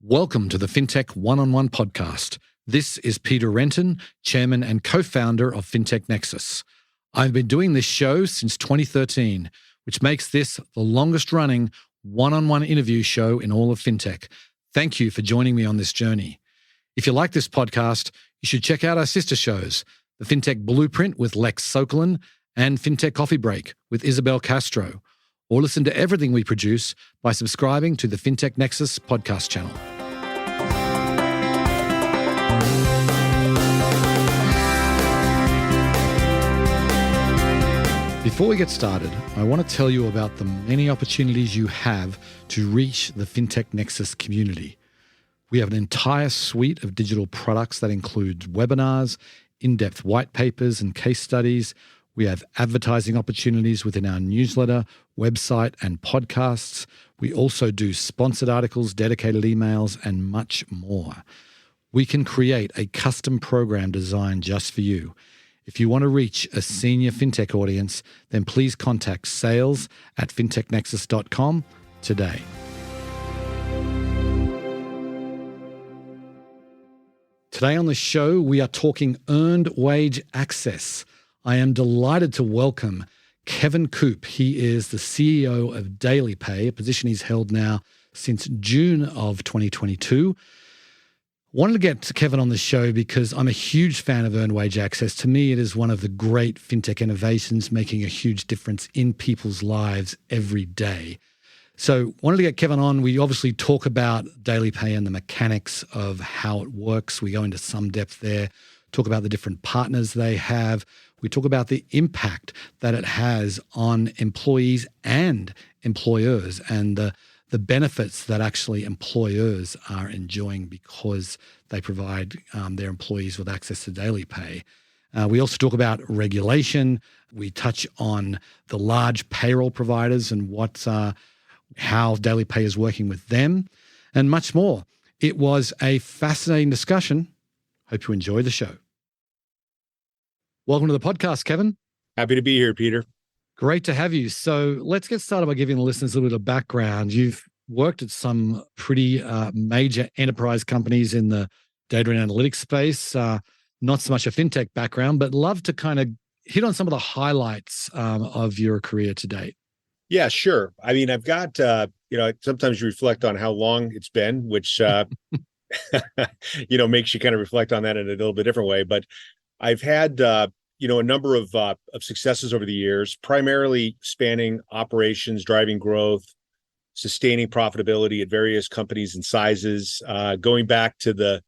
Welcome to the FinTech One-on-One podcast. This is Peter Renton, chairman and co-founder of FinTech Nexus. I've been doing this show since 2013, which makes this the longest-running one-on-one interview show in all of FinTech. Thank you for joining me on this journey. If you like this podcast, you should check out our sister shows, the FinTech Blueprint with Lex Sokolin and FinTech Coffee Break with Isabel Castro, or listen to everything we produce by subscribing to the FinTech Nexus podcast channel. Before we get started, I want to tell you about the many opportunities you have to reach the FinTech Nexus community. We have an entire suite of digital products that includes webinars, in-depth white papers and case studies. We have advertising opportunities within our newsletter, website, and podcasts. We also do sponsored articles, dedicated emails, and much more. We can create a custom program designed just for you. If you want to reach a senior FinTech audience, then please contact sales@fintechnexus.com today. Today on the show, we are talking earned wage access. I am delighted to welcome Kevin Coop. He is the CEO of DailyPay, a position he's held now since June of 2022. Wanted to get Kevin on the show because I'm a huge fan of earned wage access. To me, it is one of the great FinTech innovations, making a huge difference in people's lives every day. So wanted to get Kevin on. We obviously talk about DailyPay and the mechanics of how it works. We go into some depth there, talk about the different partners they have. We talk about the impact that it has on employees and employers and the benefits that actually employers are enjoying because they provide their employees with access to DailyPay. We also talk about regulation. We touch on the large payroll providers and how DailyPay is working with them, and much more. It was a fascinating discussion. Hope you enjoy the show. Welcome to the podcast, Kevin. Happy to be here, Peter. Great to have you. So let's get started by giving the listeners a little bit of background. You've worked at some pretty major enterprise companies in the data and analytics space, not so much a FinTech background, but love to kind of hit on some of the highlights of your career to date. Yeah, sure. I mean, I've got, sometimes you reflect on how long it's been, which, makes you kind of reflect on that in a little bit different way. But I've had, a number of successes over the years, primarily spanning operations, driving growth, sustaining profitability at various companies and sizes, going back to the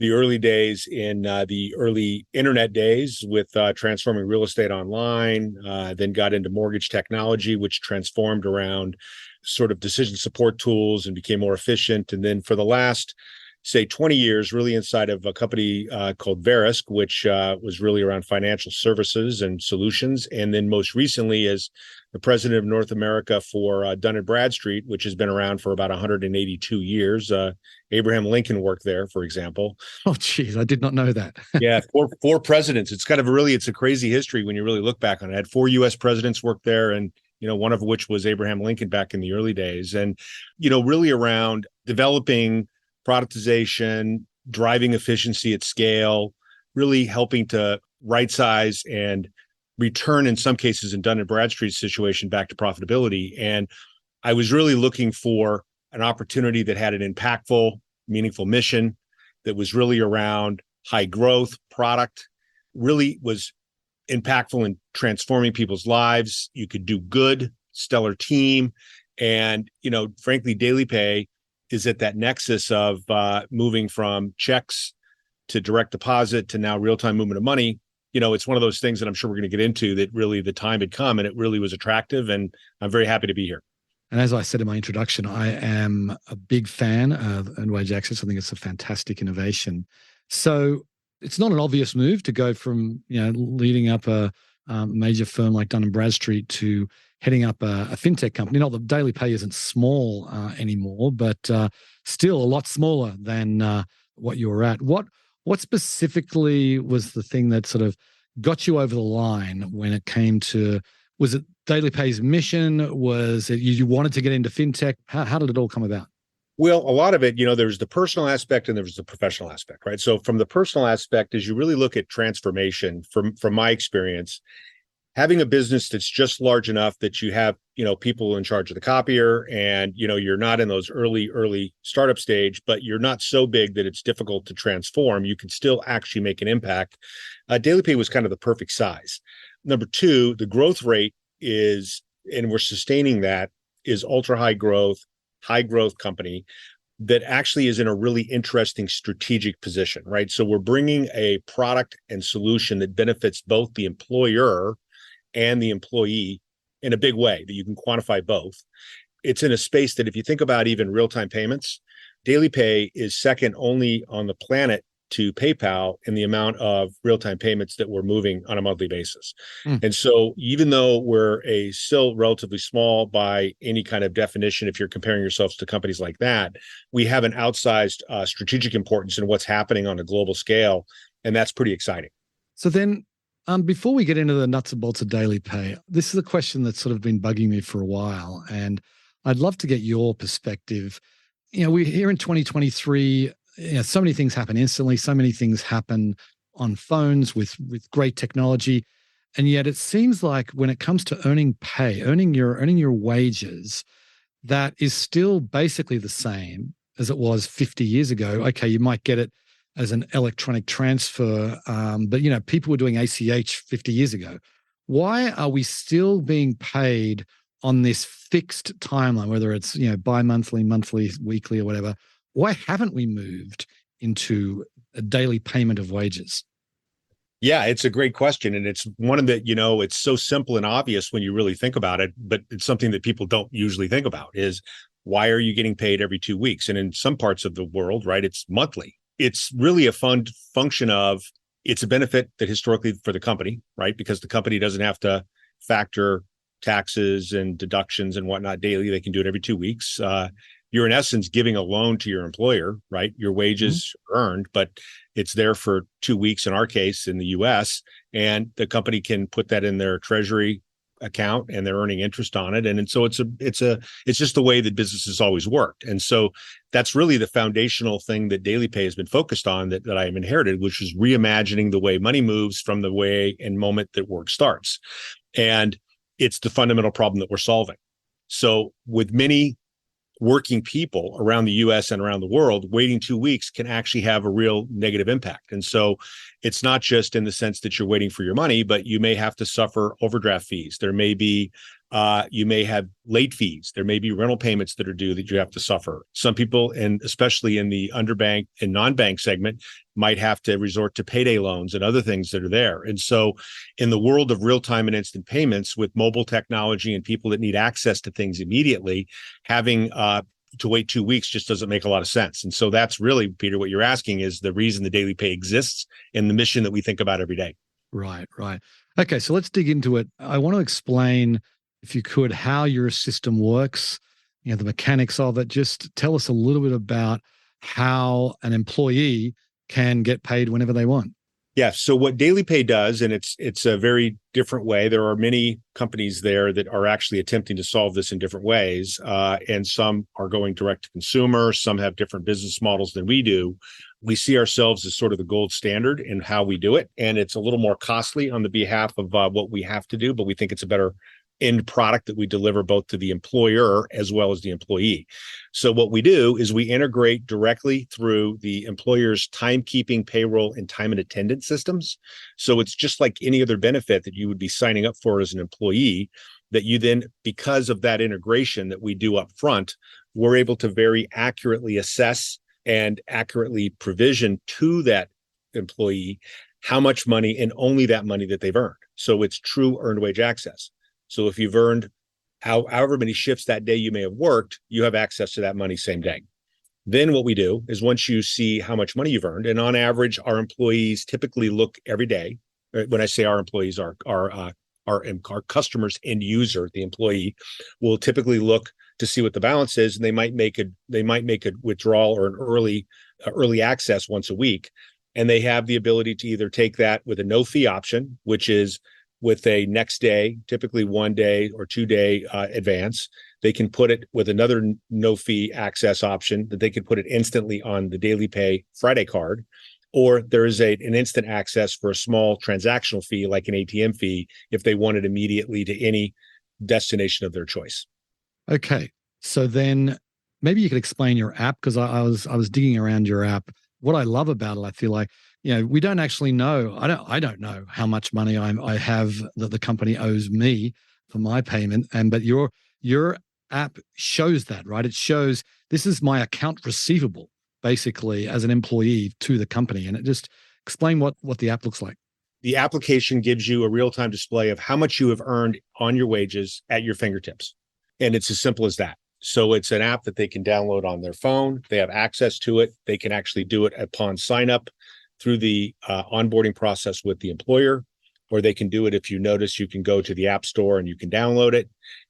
early days in the early internet days with transforming real estate online, then got into mortgage technology, which transformed around sort of decision support tools and became more efficient. And then for the last, say 20 years, really inside of a company called Verisk, which was really around financial services and solutions. And then most recently as the president of North America for Dun & Bradstreet, which has been around for about 182 years. Abraham Lincoln worked there, for example. Oh, geez, I did not know that. Yeah, four presidents. It's kind of it's a crazy history when you really look back on it. I had 4 U.S. presidents work there, and one of which was Abraham Lincoln back in the early days. And, really around developing productization, driving efficiency at scale, really helping to right size and return, in some cases in Dun & Bradstreet's situation, back to profitability. And I was really looking for an opportunity that had an impactful, meaningful mission that was really around high growth product, really was impactful in transforming people's lives. You could do good, stellar team. And, frankly, DailyPay is at that nexus of moving from checks to direct deposit to now real-time movement of money. It's one of those things that I'm sure we're going to get into that really the time had come and it really was attractive. And I'm very happy to be here. And as I said in my introduction, I am a big fan of earned wage access. I think it's a fantastic innovation. So it's not an obvious move to go from, leading up a major firm like Dun & Bradstreet to heading up a FinTech company. Not that DailyPay isn't small anymore, but still a lot smaller than what you were at. What specifically was the thing that sort of got you over the line when it came to, was it DailyPay's mission? Was it you wanted to get into FinTech? How did it all come about? Well, a lot of it, there's the personal aspect and there's the professional aspect, right? So from the personal aspect, as you really look at transformation, from my experience, having a business that's just large enough that you have, people in charge of the copier and, you're not in those early startup stage, but you're not so big that it's difficult to transform. You can still actually make an impact. DailyPay was kind of the perfect size. Number two, the growth rate is, and we're sustaining that, is ultra high growth company that actually is in a really interesting strategic position, right? So we're bringing a product and solution that benefits both the employer and the employee in a big way that you can quantify both. It's in a space that if you think about even real-time payments, DailyPay is second only on the planet to PayPal in the amount of real-time payments that we're moving on a monthly basis. And so even though we're still relatively small by any kind of definition, if you're comparing yourselves to companies like that, we have an outsized strategic importance in what's happening on a global scale. And that's pretty exciting. So then before we get into the nuts and bolts of DailyPay, this is a question that's sort of been bugging me for a while, and I'd love to get your perspective. We're here in 2023. So many things happen instantly. So many things happen on phones with great technology, and yet it seems like when it comes to earning your wages, that is still basically the same as it was 50 years ago. Okay, you might get it as an electronic transfer, but people were doing ACH 50 years ago. Why are we still being paid on this fixed timeline, whether it's bi-monthly, monthly, weekly, or whatever? Why haven't we moved into a daily payment of wages? Yeah, it's a great question. And it's one of the, it's so simple and obvious when you really think about it, but it's something that people don't usually think about is why are you getting paid every 2 weeks? And in some parts of the world, right, it's monthly. It's really a function of, it's a benefit that historically for the company, right? Because the company doesn't have to factor taxes and deductions and whatnot daily. They can do it every 2 weeks. You're in essence giving a loan to your employer, right? Your wages earned, but it's there for 2 weeks in our case in the US, and the company can put that in their treasury account and they're earning interest on it. And so it's just the way that business has always worked. And so that's really the foundational thing that DailyPay has been focused on that I have inherited, which is reimagining the way money moves from the way and moment that work starts. And it's the fundamental problem that we're solving. So with many working people around the US and around the world, waiting 2 weeks can actually have a real negative impact. And so it's not just in the sense that you're waiting for your money, but you may have to suffer overdraft fees. There may be, you may have late fees. There may be rental payments that are due that you have to suffer. Some people, and especially in the underbanked and non-bank segment, might have to resort to payday loans and other things that are there. And so in the world of real-time and instant payments with mobile technology and people that need access to things immediately, having to wait 2 weeks just doesn't make a lot of sense. And so that's really, Peter, what you're asking is the reason the DailyPay exists and the mission that we think about every day. Right. Okay, so let's dig into it. I want to explain, if you could, how your system works, the mechanics of it. Just tell us a little bit about how an employee can get paid whenever they want. Yeah. So what DailyPay does, and it's a very different way. There are many companies there that are actually attempting to solve this in different ways. And some are going direct to consumer. Some have different business models than we do. We see ourselves as sort of the gold standard in how we do it. And it's a little more costly on the behalf of what we have to do, but we think it's a better end product that we deliver both to the employer as well as the employee. So what we do is we integrate directly through the employer's timekeeping, payroll, and time and attendance systems. So it's just like any other benefit that you would be signing up for as an employee, that you then, because of that integration that we do up front, we're able to very accurately assess and accurately provision to that employee how much money and only that money that they've earned. So it's true earned wage access. So if you've earned however many shifts that day you may have worked, you have access to that money same day. Then what we do is once you see how much money you've earned, and on average, our employees typically look every day. When I say our employees, our customers, end user, the employee, will typically look to see what the balance is, and they might make a withdrawal or an early access once a week, and they have the ability to either take that with a no fee option, which is with a next day, typically 1 day or 2 day advance. They can put it with another no fee access option that they can put it instantly on the DailyPay Friday card. Or there is an instant access for a small transactional fee, like an ATM fee, if they want it immediately to any destination of their choice. Okay. So then maybe you could explain your app, because I was digging around your app. What I love about it, I feel like, we don't actually know. I don't know how much money I have that the company owes me for my payment. But your app shows that, right? It shows this is my account receivable, basically, as an employee to the company. And it just explain what the app looks like. The application gives you a real-time display of how much you have earned on your wages at your fingertips. And it's as simple as that. So it's an app that they can download on their phone. They have access to it. They can actually do it upon sign up through the onboarding process with the employer, or they can do it, if you notice, you can go to the App Store and you can download it.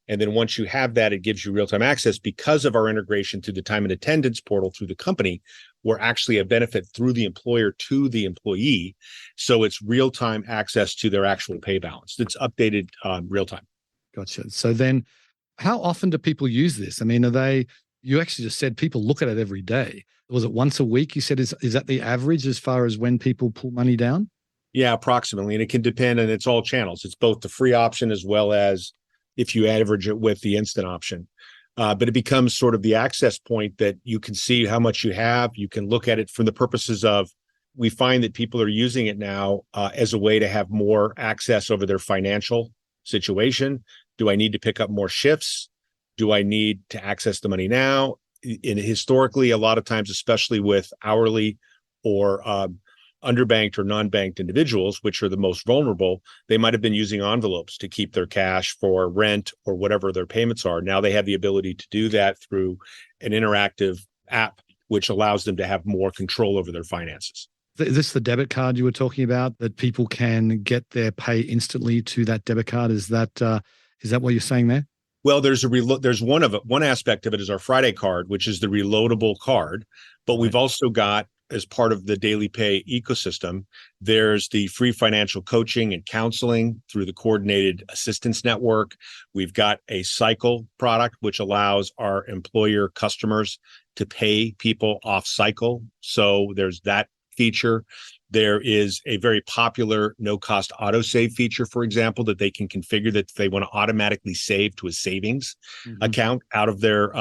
And then once you have that, it gives you real-time access. Because of our integration to the time and attendance portal through the company, we're actually a benefit through the employer to the employee. So it's real-time access to their actual pay balance. It's updated real-time. Gotcha. So then how often do people use this? I mean, you actually just said people look at it every day. Was it once a week? You said, is that the average as far as when people pull money down? Yeah, approximately. And it can depend, and it's all channels. It's both the free option as well as if you average it with the instant option. But it becomes sort of the access point that you can see how much you have. You can look at it from the purposes of, we find that people are using it now as a way to have more access over their financial situation. Do I need to pick up more shifts? Do I need to access the money now? And historically, a lot of times, especially with hourly or underbanked or non-banked individuals, which are the most vulnerable, they might have been using envelopes to keep their cash for rent or whatever their payments are. Now they have the ability to do that through an interactive app, which allows them to have more control over their finances. Is this the debit card you were talking about, that people can get their pay instantly to that debit card? Is that what you're saying there? Well, there's one aspect of it is our Friday card, which is the reloadable card. But we've also got, as part of the DailyPay ecosystem, there's the free financial coaching and counseling through the Coordinated Assistance Network. We've got a cycle product, which allows our employer customers to pay people off cycle. So there's that feature. There is a very popular no-cost autosave feature, for example, that they can configure that they want to automatically save to a savings account out of their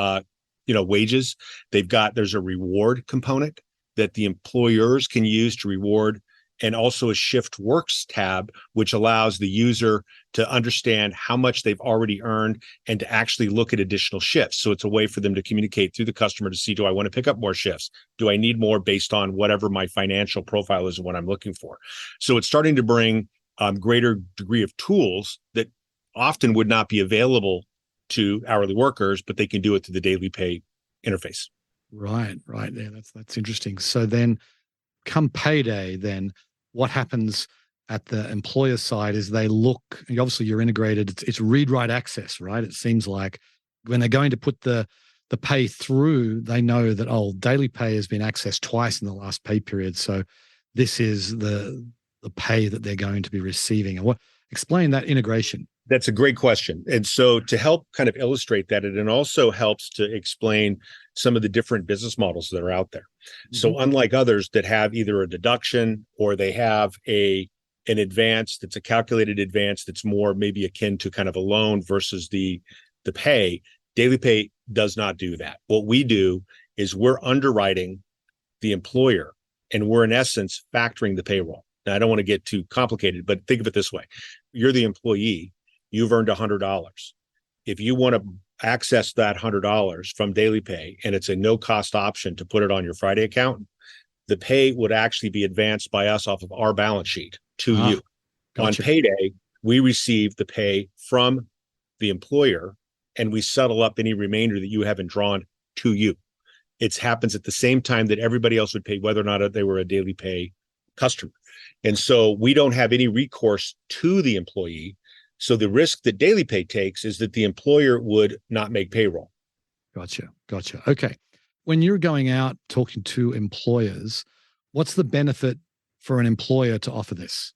wages. There's a reward component that the employers can use to reward, and also a shift works tab, which allows the user to understand how much they've already earned and to actually look at additional shifts. So it's a way for them to communicate through the customer to see, do I want to pick up more shifts? Do I need more based on whatever my financial profile is and what I'm looking for? So it's starting to bring greater degree of tools that often would not be available to hourly workers, but they can do it through the DailyPay interface. Right. Yeah, that's interesting. So then come payday, then what happens at the employer side is they look, obviously you're integrated, it's read-write access, right? It seems like when they're going to put the pay through, they know that, DailyPay has been accessed twice in the last pay period. So this is the pay that they're going to be receiving. And explain that integration. That's a great question. And so to help kind of illustrate that, it also helps to explain some of the different business models that are out there. So unlike others that have either a deduction or they have an advance that's a calculated advance that's more maybe akin to kind of a loan versus the pay, DailyPay does not do that. What we do is we're underwriting the employer, and we're in essence factoring the payroll. Now, I don't want to get too complicated, but think of it this way. You're the employee. You've earned $100. If you want to access that $100 from DailyPay, and it's a no-cost option to put it on your Friday account, the pay would actually be advanced by us off of our balance sheet to you. Gotcha. On payday, we receive the pay from the employer, and we settle up any remainder that you haven't drawn to you. It happens at the same time that everybody else would pay, whether or not they were a DailyPay customer. And so we don't have any recourse to the employee. So the risk that DailyPay takes is that the employer would not make payroll. Gotcha. Okay. When you're going out talking to employers, what's the benefit for an employer to offer this?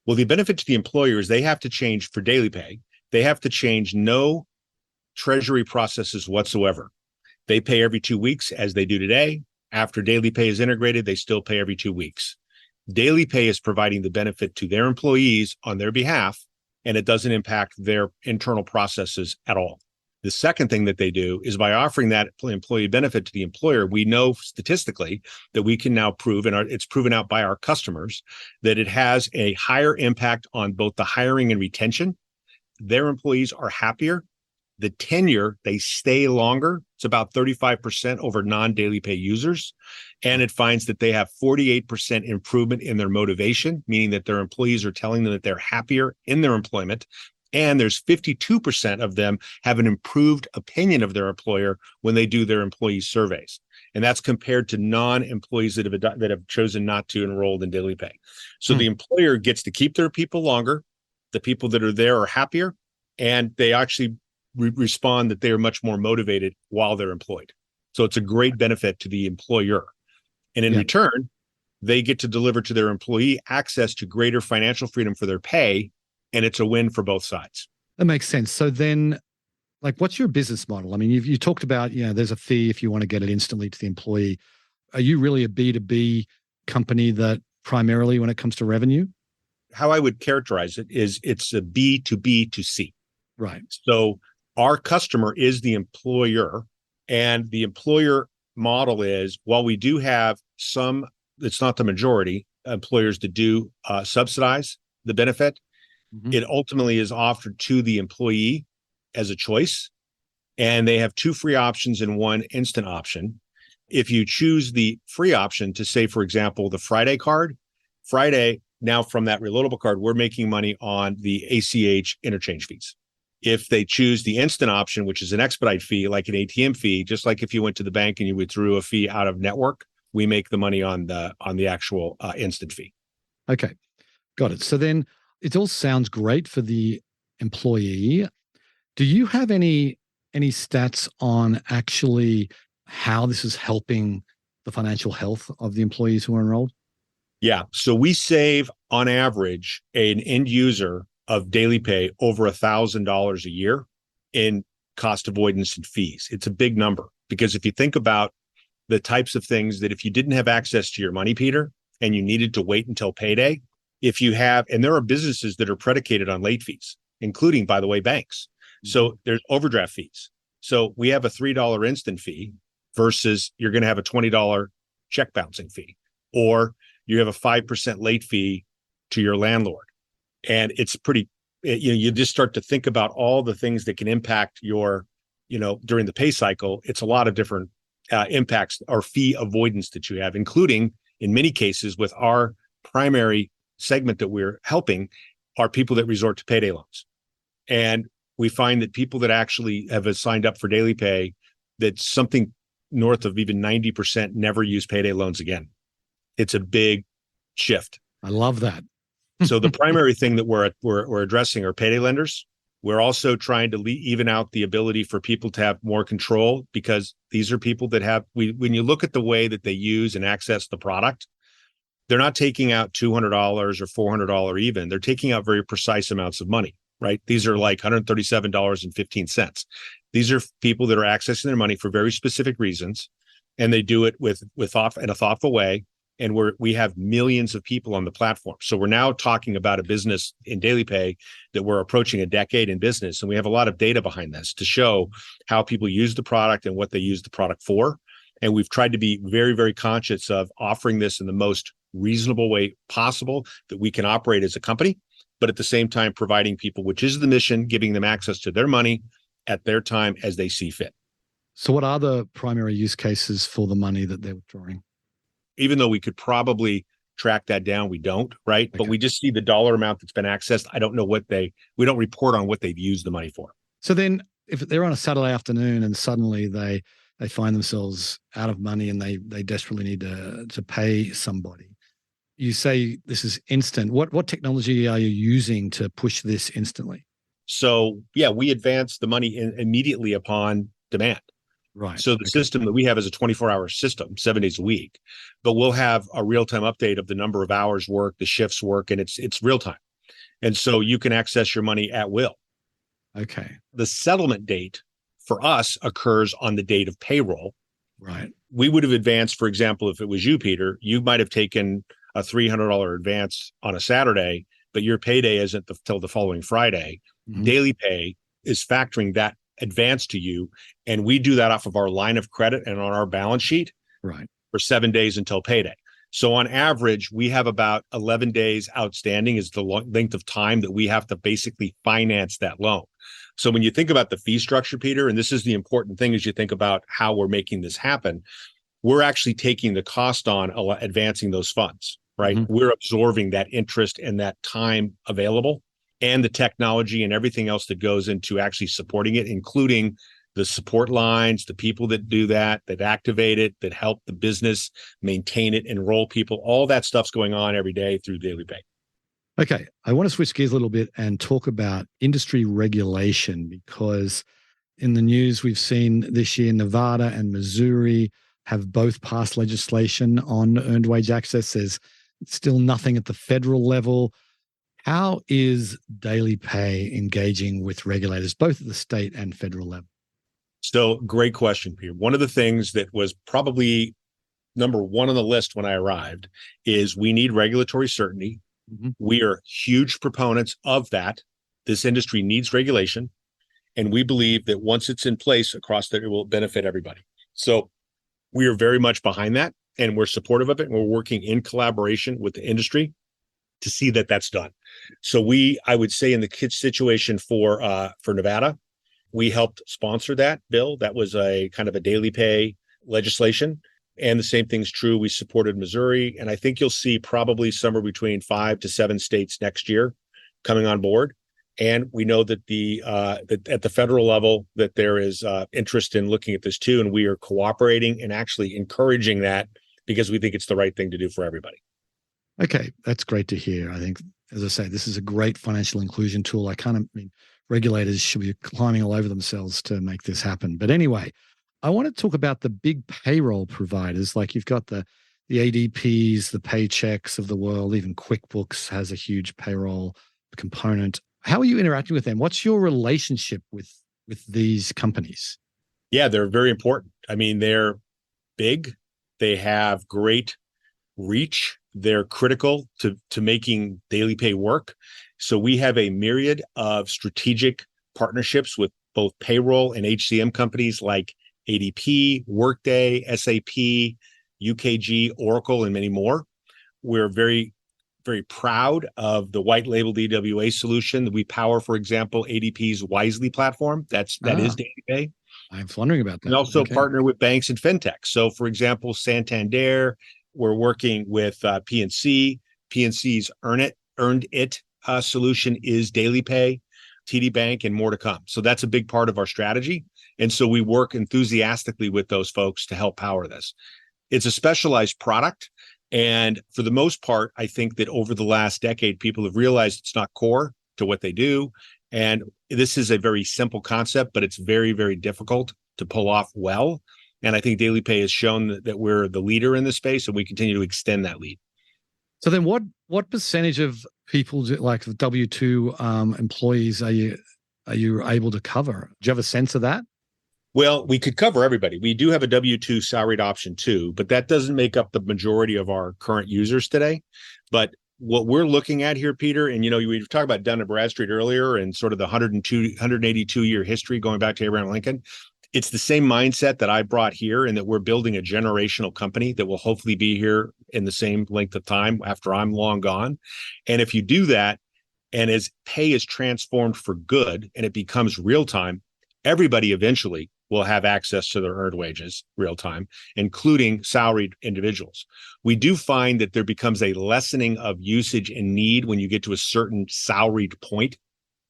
Well, the benefit to the employer is they have to change for DailyPay. They have to change no treasury processes whatsoever. They pay every 2 weeks as they do today. After DailyPay is integrated, they still pay every 2 weeks. DailyPay is providing the benefit to their employees on their behalf, and it doesn't impact their internal processes at all. The second thing that they do is by offering that employee benefit to the employer, we know statistically that we can now prove, and it's proven out by our customers, that it has a higher impact on both the hiring and retention. Their employees are happier. The tenure, they stay longer. It's about 35% over non-DailyPay users. And it finds that they have 48% improvement in their motivation, meaning that their employees are telling them that they're happier in their employment. And there's 52% of them have an improved opinion of their employer when they do their employee surveys. And that's compared to non-employees that have chosen not to enroll in DailyPay. So the employer gets to keep their people longer. The people that are there are happier, and they actually respond that they are much more motivated while they're employed. So it's a great benefit to the employer. And in return, they get to deliver to their employee access to greater financial freedom for their pay. And it's a win for both sides. That makes sense. So then, like, what's your business model? I mean, you talked about, there's a fee if you want to get it instantly to the employee. Are you really a B2B company that primarily when it comes to revenue? How I would characterize it is it's a B2B2C. Right. So our customer is the employer, and the employer model is, while we do have some, it's not the majority, employers that do subsidize the benefit, it ultimately is offered to the employee as a choice. And they have two free options and one instant option. If you choose the free option to say, for example, the Friday card, Friday, now from that reloadable card, we're making money on the ACH interchange fees. If they choose the instant option, which is an expedite fee, like an ATM fee, just like if you went to the bank and you withdrew a fee out of network, we make the money on the actual instant fee. Okay, got it. So then it all sounds great for the employee. Do you have any stats on actually how this is helping the financial health of the employees who are enrolled? Yeah. So we save on average an end user of DailyPay over $1,000 a year in cost avoidance and fees. It's a big number, because if you think about the types of things that if you didn't have access to your money, Peter, and you needed to wait until payday, if you have, and there are businesses that are predicated on late fees, including, by the way, banks. So there's overdraft fees. So we have a $3 instant fee versus you're going to have a $20 check bouncing fee, or you have a 5% late fee to your landlord. And it's pretty, you just start to think about all the things that can impact your, during the pay cycle. It's a lot of different impacts or fee avoidance that you have, including in many cases with our primary segment that we're helping are people that resort to payday loans. And we find that people that actually have signed up for DailyPay, that something north of even 90% never use payday loans again. It's a big shift. I love that. So the primary thing that we're addressing are payday lenders. We're also trying to even out the ability for people to have more control, because these are people that have, when you look at the way that they use and access the product, they're not taking out $200 or $400 even. They're taking out very precise amounts of money, right? These are like $137.15. These are people that are accessing their money for very specific reasons, and they do it in a thoughtful way. And we have millions of people on the platform. So we're now talking about a business in DailyPay that we're approaching a decade in business. And we have a lot of data behind this to show how people use the product and what they use the product for. And we've tried to be very, very conscious of offering this in the most reasonable way possible that we can operate as a company, but at the same time, providing people, which is the mission, giving them access to their money at their time as they see fit. So what are the primary use cases for the money that they're withdrawing? Even though we could probably track that down, we don't, right? Okay. But we just see the dollar amount that's been accessed. I don't know we don't report on what they've used the money for. So then if they're on a Saturday afternoon and suddenly they find themselves out of money and they desperately need to pay somebody, you say this is instant. What technology are you using to push this instantly? So yeah, we advance the money immediately upon demand. Right. So the system that we have is a 24-hour system, 7 days a week, but we'll have a real-time update of the number of hours worked, the shifts work, and it's real time. And so you can access your money at will. Okay. The settlement date for us occurs on the date of payroll. Right. We would have advanced, for example, if it was you, Peter, you might have taken a $300 advance on a Saturday, but your payday isn't till the following Friday. Mm-hmm. DailyPay is factoring that advance to you, and we do that off of our line of credit and on our balance sheet Right. for 7 days until payday. So on average, we have about 11 days outstanding is the length of time that we have to basically finance that loan. So when you think about the fee structure, Peter, and this is the important thing as you think about how we're making this happen, we're actually taking the cost on advancing those funds, right? Mm-hmm. We're absorbing that interest and that time available and the technology and everything else that goes into actually supporting it, including the support lines, the people that do that activate it, that help the business maintain it, enroll people. All that stuff's going on every day through DailyPay. Okay. I want to switch gears a little bit and talk about industry regulation, because in the news we've seen this year, Nevada and Missouri have both passed legislation on earned wage access. There's still nothing at the federal level. How is DailyPay engaging with regulators, both at the state and federal level? So great question, Peter. One of the things that was probably number one on the list when I arrived is we need regulatory certainty. Mm-hmm. We are huge proponents of that. This industry needs regulation. And we believe that once it's in place across it will benefit everybody. So we are very much behind that, and we're supportive of it. And we're working in collaboration with the industry to see that that's done. So I would say in the kids situation for Nevada, we helped sponsor that bill. That was a kind of a DailyPay legislation. And the same thing's true. We supported Missouri. And I think you'll see probably somewhere between 5 to 7 states next year coming on board. And we know that that at the federal level that there is interest in looking at this too. And we are cooperating and actually encouraging that because we think it's the right thing to do for everybody. Okay, that's great to hear. I think, as I say, this is a great financial inclusion tool. Regulators should be climbing all over themselves to make this happen. But anyway, I want to talk about the big payroll providers. Like you've got the ADPs, the Paychecks of the world. Even QuickBooks has a huge payroll component. How are you interacting with them? What's your relationship with these companies? Yeah, they're very important. I mean, they're big. They have great reach. They're critical to making DailyPay work. So we have a myriad of strategic partnerships with both payroll and HCM companies like ADP, Workday, SAP, UKG, Oracle, and many more. We're very, very proud of the white labeled EWA solution that we power, for example, ADP's Wisely platform. That is DailyPay. I was wondering about that. And also partner with banks and fintech. So, for example, Santander, we're working with PNC. PNC's Earned It solution is DailyPay, TD Bank, and more to come. So that's a big part of our strategy. And so we work enthusiastically with those folks to help power this. It's a specialized product. And for the most part, I think that over the last decade, people have realized it's not core to what they do. And this is a very simple concept, but it's very, very difficult to pull off well. And I think DailyPay has shown that we're the leader in this space, and we continue to extend that lead. So then what percentage of people, like W-2 employees, are you able to cover? Do you have a sense of that? Well, we could cover everybody. We do have a W-2 salaried option too, but that doesn't make up the majority of our current users today. But what we're looking at here, Peter, and we talked about Dun & Bradstreet earlier and sort of the 182-year history going back to Abraham Lincoln. It's the same mindset that I brought here, and that we're building a generational company that will hopefully be here in the same length of time after I'm long gone. And if you do that, and as pay is transformed for good and it becomes real time, everybody eventually will have access to their earned wages real time, including salaried individuals. We do find that there becomes a lessening of usage and need when you get to a certain salaried point.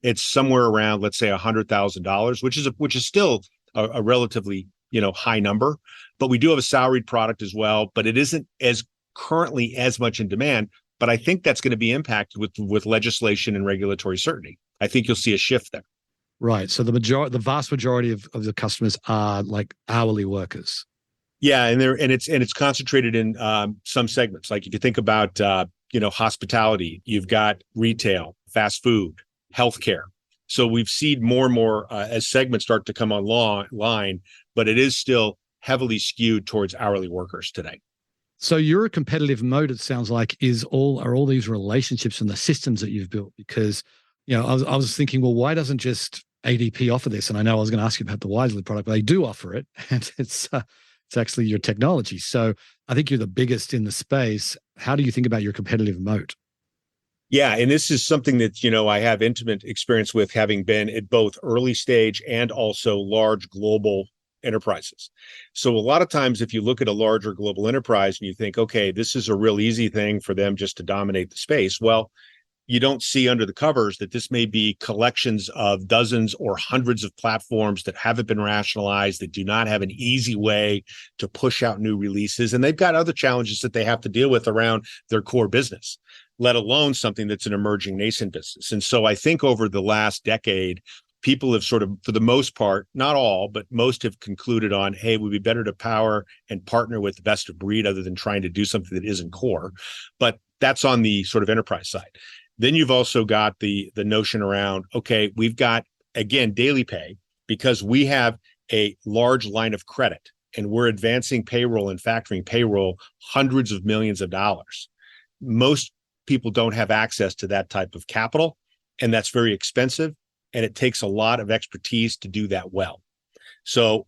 It's somewhere around, let's say, $100,000, which is still a relatively high number. But we do have a salaried product as well, but it isn't as currently as much in demand. But I think that's going to be impacted with legislation and regulatory certainty. I think you'll see a shift there. Right. So the vast majority of the customers are like hourly workers. Yeah, and it's concentrated in some segments. Like if you think about hospitality, you've got retail, fast food, healthcare. So we've seen more and more as segments start to come online, but it is still heavily skewed towards hourly workers today. So your competitive moat, it sounds like, are all these relationships and the systems that you've built. Because, I was thinking, well, why doesn't just ADP offer this? And I know I was going to ask you about the Wisely product, but they do offer it, and it's actually your technology. So I think you're the biggest in the space. How do you think about your competitive moat? Yeah, and this is something that, I have intimate experience with, having been at both early stage and also large global enterprises. So a lot of times, if you look at a larger global enterprise and you think, okay, this is a real easy thing for them just to dominate the space. Well, you don't see under the covers that this may be collections of dozens or hundreds of platforms that haven't been rationalized, that do not have an easy way to push out new releases. And they've got other challenges that they have to deal with around their core business, let alone something that's an emerging nascent business. And so I think over the last decade, people have sort of, for the most part, not all, but most have concluded on, hey, it would be better to power and partner with the best of breed other than trying to do something that isn't core. But that's on the sort of enterprise side. Then you've also got the notion around, okay, we've got, again, DailyPay, because we have a large line of credit and we're advancing payroll and factoring payroll hundreds of millions of dollars. Most people don't have access to that type of capital, and that's very expensive. And it takes a lot of expertise to do that well. So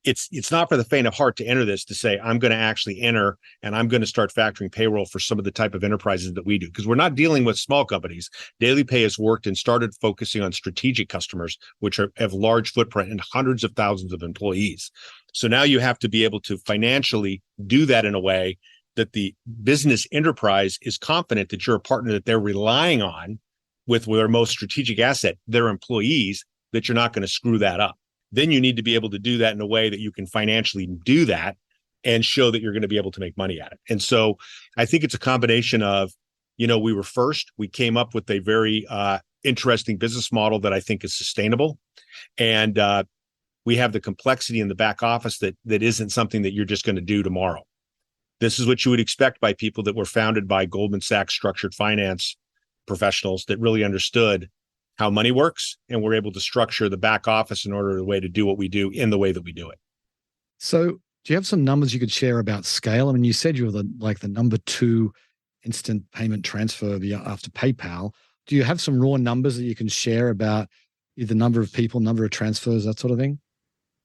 it's not for the faint of heart to enter this, to say, I'm going to actually enter and I'm going to start factoring payroll for some of the type of enterprises that we do, because we're not dealing with small companies. DailyPay has worked and started focusing on strategic customers, which have large footprint and hundreds of thousands of employees. So now you have to be able to financially do that in a way that the business enterprise is confident that you're a partner that they're relying on with their most strategic asset, their employees, that you're not going to screw that up. Then you need to be able to do that in a way that you can financially do that and show that you're going to be able to make money at it. And so I think it's a combination of, we were first, we came up with a very interesting business model that I think is sustainable. And we have the complexity in the back office that isn't something that you're just going to do tomorrow. This is what you would expect by people that were founded by Goldman Sachs structured finance professionals that really understood how money works and were able to structure the back office in order to way to do what we do in the way that we do it. So do you have some numbers you could share about scale? I mean, you said you were the number 2 instant payment transfer after PayPal. Do you have some raw numbers that you can share about either number of people, number of transfers, that sort of thing?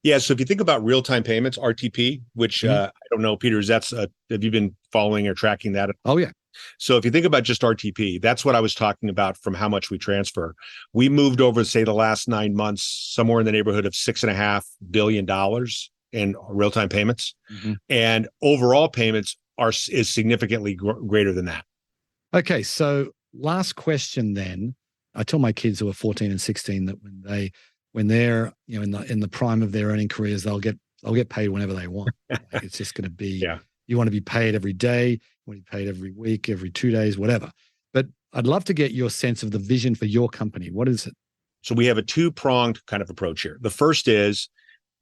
Yeah. So if you think about real-time payments, RTP, which I don't know, Peter, have you been following or tracking that? Oh, yeah. So if you think about just RTP, that's what I was talking about from how much we transfer. We moved over, say, the last 9 months, somewhere in the neighborhood of $6.5 billion in real-time payments. Mm-hmm. And overall payments is significantly greater than that. Okay. So last question then. I tell my kids who are 14 and 16 that when they're in the prime of their earning careers, they'll get paid whenever they want. Like it's just going to be, yeah. You want to be paid every day, you want to be paid every week, every 2 days, whatever. But I'd love to get your sense of the vision for your company. What is it? So we have a two-pronged kind of approach here. The first is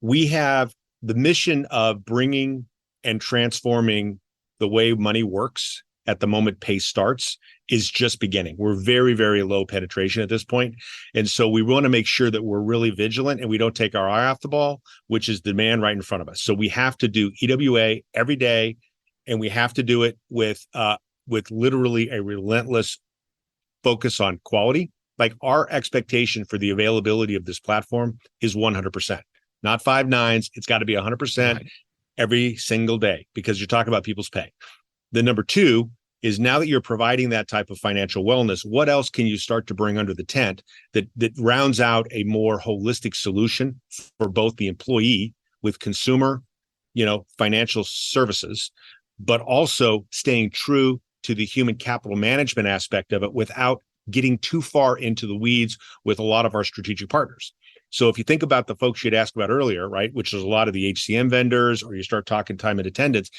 we have the mission of bringing and transforming the way money works at the moment pay starts is just beginning. We're very, very low penetration at this point. And so we want to make sure that we're really vigilant and we don't take our eye off the ball, which is demand right in front of us. So we have to do EWA every day, and we have to do it with literally a relentless focus on quality. Like our expectation for the availability of this platform is 100%, not 5 nines. It's got to be 100% right. Every single day, because you're talking about people's pay. The number 2 is, now that you're providing that type of financial wellness, what else can you start to bring under the tent that rounds out a more holistic solution for both the employee with consumer, financial services, but also staying true to the human capital management aspect of it without getting too far into the weeds with a lot of our strategic partners. So if you think about the folks you'd asked about earlier, right, which is a lot of the HCM vendors, or you start talking time and attendance,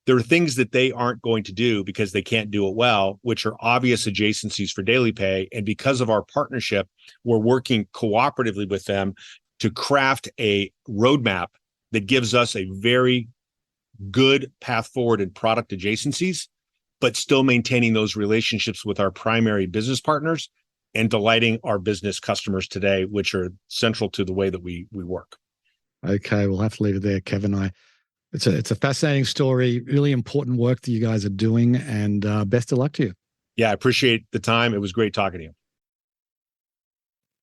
there are things that they aren't going to do because they can't do it well, which are obvious adjacencies for DailyPay. And because of our partnership, we're working cooperatively with them to craft a roadmap that gives us a very good path forward in product adjacencies, but still maintaining those relationships with our primary business partners and delighting our business customers today, which are central to the way that we work. Okay, we'll have to leave it there, Kevin. It's a fascinating story, really important work that you guys are doing, and best of luck to you. Yeah, I appreciate the time. It was great talking to you.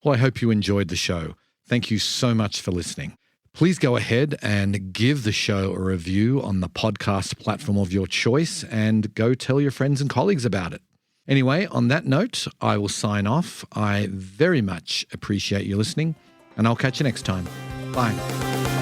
Well, I hope you enjoyed the show. Thank you so much for listening. Please go ahead and give the show a review on the podcast platform of your choice and go tell your friends and colleagues about it. Anyway, on that note, I will sign off. I very much appreciate you listening, and I'll catch you next time. Bye.